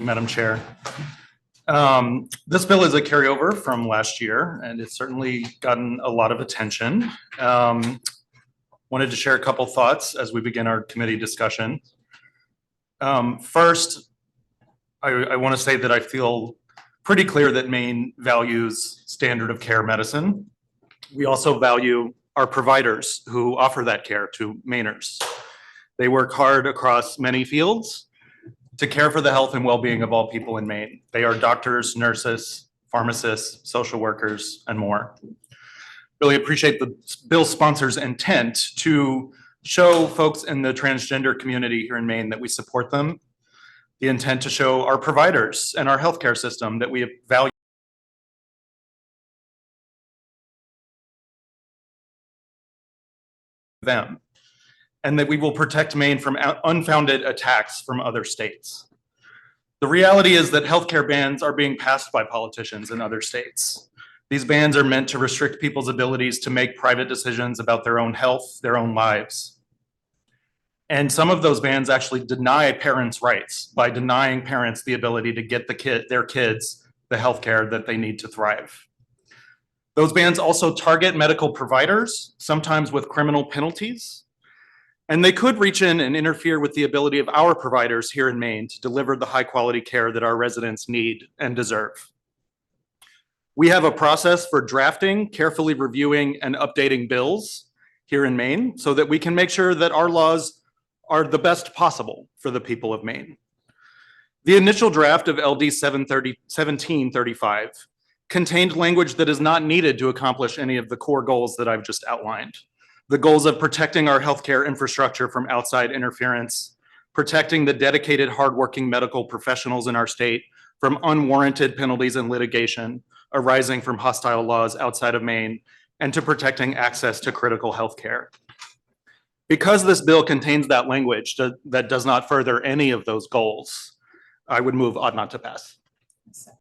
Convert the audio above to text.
Madam Chair. This bill is a carryover from last year, and it's certainly gotten a lot of attention. Wanted to share a couple thoughts as we begin our committee discussion. First, I want to say that I feel pretty clear that Maine values standard of care medicine. We also value our providers who offer that care to Mainers. They work hard across many fields to care for the health and well-being of all people in Maine. They are doctors, nurses, pharmacists, social workers, and more. Really appreciate the bill sponsor's intent to show folks in the transgender community here in Maine that we support them. The intent to show our providers and our healthcare system that we value them, and that we will protect Maine from unfounded attacks from other states. The reality is that healthcare bans are being passed by politicians in other states. These bans are meant to restrict people's abilities to make private decisions about their own health, their own lives. And some of those bans actually deny parents' rights by denying parents the ability to get their kids the healthcare that they need to thrive. Those bans also target medical providers, sometimes with criminal penalties. And they could reach in and interfere with the ability of our providers here in Maine to deliver the high quality care that our residents need and deserve. We have a process for drafting, carefully reviewing, and updating bills here in Maine so that we can make sure that our laws are the best possible for the people of Maine. The initial draft of LD 1735 contained language that is not needed to accomplish any of the core goals that I've just outlined. The goals of protecting our healthcare infrastructure from outside interference, protecting the dedicated, hardworking medical professionals in our state from unwarranted penalties and litigation arising from hostile laws outside of Maine, and to protecting access to critical healthcare. Because this bill contains that language that does not further any of those goals, I would move ought not to pass.